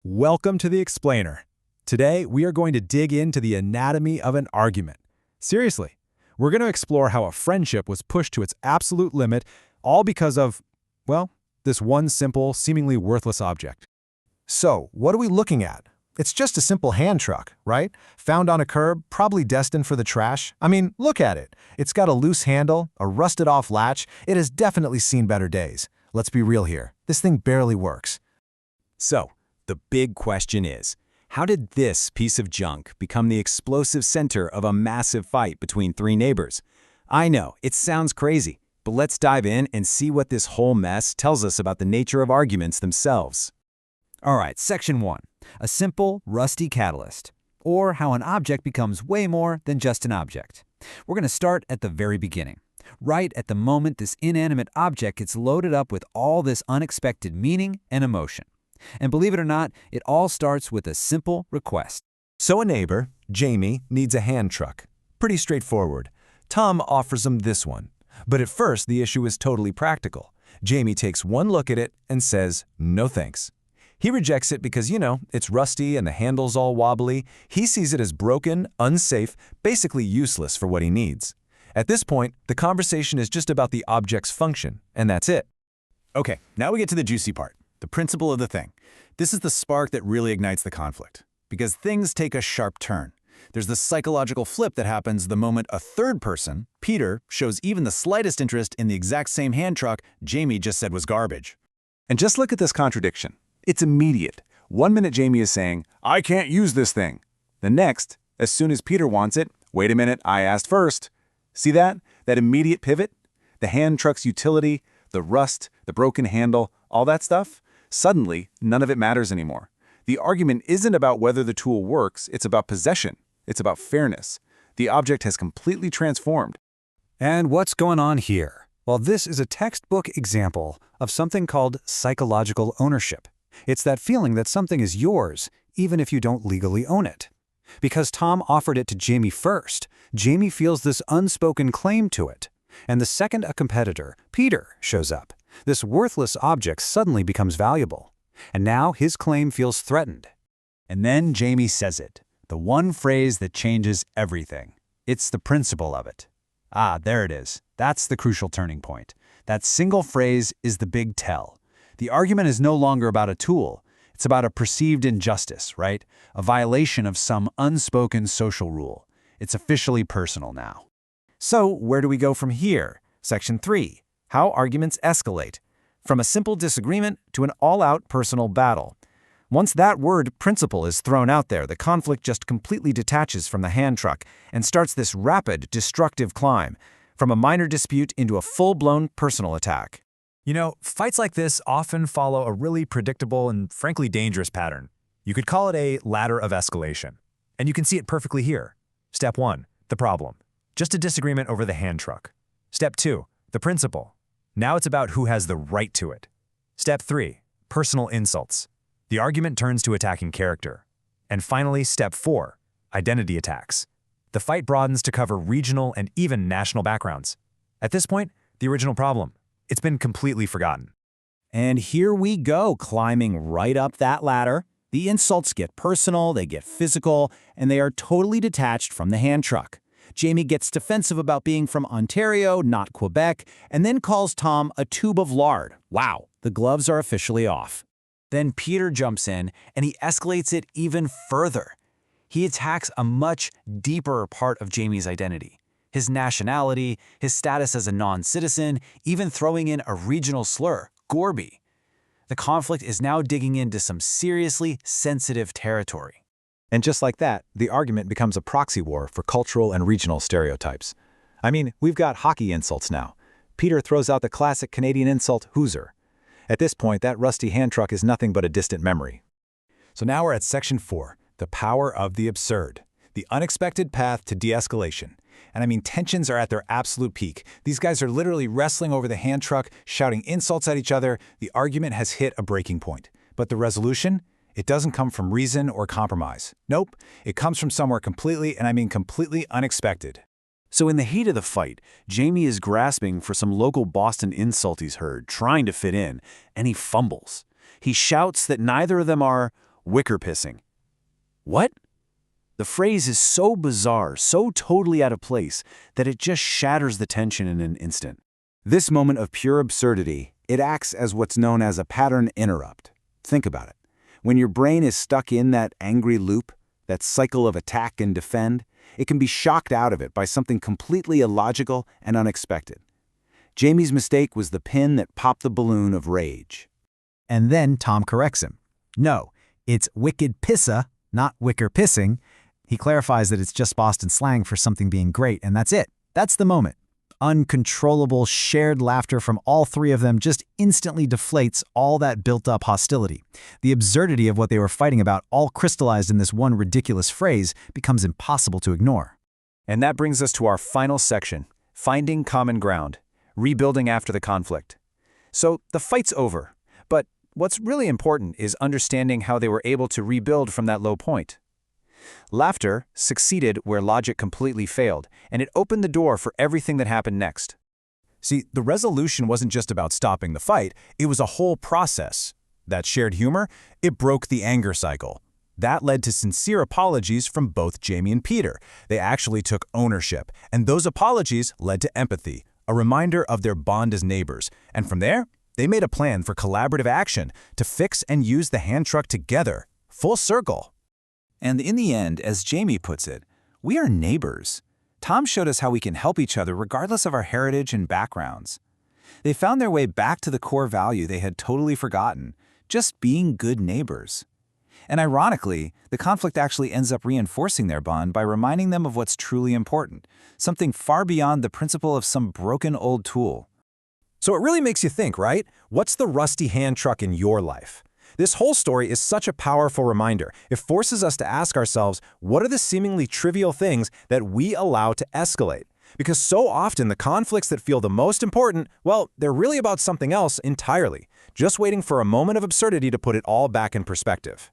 Welcome to The Explainer. Today, we are going to dig into the anatomy of an argument. Seriously, we're going to explore how a friendship was pushed to its absolute limit, all because of, well, this one simple, seemingly worthless object. So, what are we looking at? It's just a simple hand truck, right? Found on a curb, probably destined for the trash. I mean, look at it. It's got a loose handle, a rusted-off latch. It has definitely seen better days. Let's be real here. This thing barely works. So, the big question is, how did this piece of junk become the explosive center of a massive fight between three neighbors? I know, it sounds crazy, but let's dive in and see what this whole mess tells us about the nature of arguments themselves. All right, Section 1. A simple, rusty catalyst, or how an object becomes way more than just an object. We're going to start at the very beginning, right at the moment this inanimate object gets loaded up with all this unexpected meaning and emotion. And believe it or not, it all starts with a simple request. So a neighbor, Jamie, needs a hand truck. Pretty straightforward. Tom offers him this one. But at first, the issue is totally practical. Jamie takes one look at it and says, no thanks. He rejects it because, it's rusty and the handle's all wobbly. He sees it as broken, unsafe, basically useless for what he needs. At this point, the conversation is just about the object's function, and that's it. Okay, now we get to the juicy part. The principle of the thing. This is the spark that really ignites the conflict, because things take a sharp turn. There's the psychological flip that happens the moment a third person, Peter, shows even the slightest interest in the exact same hand truck Jamie just said was garbage. And just look at this contradiction. It's immediate. 1 minute Jamie is saying, I can't use this thing. The next, as soon as Peter wants it, wait a minute, I asked first. See that? That immediate pivot? The hand truck's utility, the rust, the broken handle, all that stuff? Suddenly, none of it matters anymore. The argument isn't about whether the tool works, it's about possession. It's about fairness. The object has completely transformed. And what's going on here? Well, this is a textbook example of something called psychological ownership. It's that feeling that something is yours, even if you don't legally own it. Because Tom offered it to Jamie first, Jamie feels this unspoken claim to it. And the second a competitor, Peter, shows up, this worthless object suddenly becomes valuable. And now his claim feels threatened. And then Jamie says it, the one phrase that changes everything. It's the principle of it. There it is. That's the crucial turning point. That single phrase is the big tell. The argument is no longer about a tool. It's about a perceived injustice, right? A violation of some unspoken social rule. It's officially personal now. So, where do we go from here? Section 3. How arguments escalate. From a simple disagreement to an all-out personal battle. Once that word principle is thrown out there, the conflict just completely detaches from the hand truck and starts this rapid, destructive climb, from a minor dispute into a full-blown personal attack. Fights like this often follow a really predictable and frankly dangerous pattern. You could call it a ladder of escalation. And you can see it perfectly here. Step 1, the problem. Just a disagreement over the hand truck. Step 2, the principle. Now it's about who has the right to it. Step 3, personal insults. The argument turns to attacking character. And finally, Step 4, identity attacks. The fight broadens to cover regional and even national backgrounds. At this point, the original problem. It's been completely forgotten. And here we go, climbing right up that ladder. The insults get personal, they get physical, and they are totally detached from the hand truck. Jamie gets defensive about being from Ontario, not Quebec, and then calls Tom a tube of lard. Wow, the gloves are officially off. Then Peter jumps in, and he escalates it even further. He attacks a much deeper part of Jamie's identity. His nationality, his status as a non-citizen, even throwing in a regional slur, Gorby. The conflict is now digging into some seriously sensitive territory. And just like that, the argument becomes a proxy war for cultural and regional stereotypes. I mean, we've got hockey insults now. Peter throws out the classic Canadian insult, "Hooser." At this point, that rusty hand truck is nothing but a distant memory. So now we're at Section 4, the power of the absurd. The unexpected path to de-escalation. And I mean, tensions are at their absolute peak. These guys are literally wrestling over the hand truck, shouting insults at each other. The argument has hit a breaking point. But the resolution? It doesn't come from reason or compromise. Nope, it comes from somewhere completely, and I mean completely unexpected. So in the heat of the fight, Jamie is grasping for some local Boston insult he's heard, trying to fit in, and he fumbles. He shouts that neither of them are, wicker pissing. What? The phrase is so bizarre, so totally out of place, that it just shatters the tension in an instant. This moment of pure absurdity, it acts as what's known as a pattern interrupt. Think about it. When your brain is stuck in that angry loop, that cycle of attack and defend, it can be shocked out of it by something completely illogical and unexpected. Jamie's mistake was the pin that popped the balloon of rage. And then Tom corrects him. No, it's wicked pissa, not wicker pissing. He clarifies that it's just Boston slang for something being great, and that's it. That's the moment. Uncontrollable, shared laughter from all three of them just instantly deflates all that built-up hostility. The absurdity of what they were fighting about, all crystallized in this one ridiculous phrase, becomes impossible to ignore. And that brings us to our final section, finding common ground, rebuilding after the conflict. So the fight's over, but what's really important is understanding how they were able to rebuild from that low point. Laughter succeeded where logic completely failed, and it opened the door for everything that happened next. See, the resolution wasn't just about stopping the fight, it was a whole process. That shared humor, it broke the anger cycle. That led to sincere apologies from both Jamie and Peter. They actually took ownership, and those apologies led to empathy, a reminder of their bond as neighbors. And from there, they made a plan for collaborative action to fix and use the hand truck together, full circle. And in the end, as Jamie puts it, we are neighbors. Tom showed us how we can help each other regardless of our heritage and backgrounds. They found their way back to the core value they had totally forgotten, just being good neighbors. And ironically, the conflict actually ends up reinforcing their bond by reminding them of what's truly important, something far beyond the principle of some broken old tool. So it really makes you think, right? What's the rusty hand truck in your life? This whole story is such a powerful reminder. It forces us to ask ourselves, what are the seemingly trivial things that we allow to escalate? Because so often the conflicts that feel the most important, well, they're really about something else entirely, just waiting for a moment of absurdity to put it all back in perspective.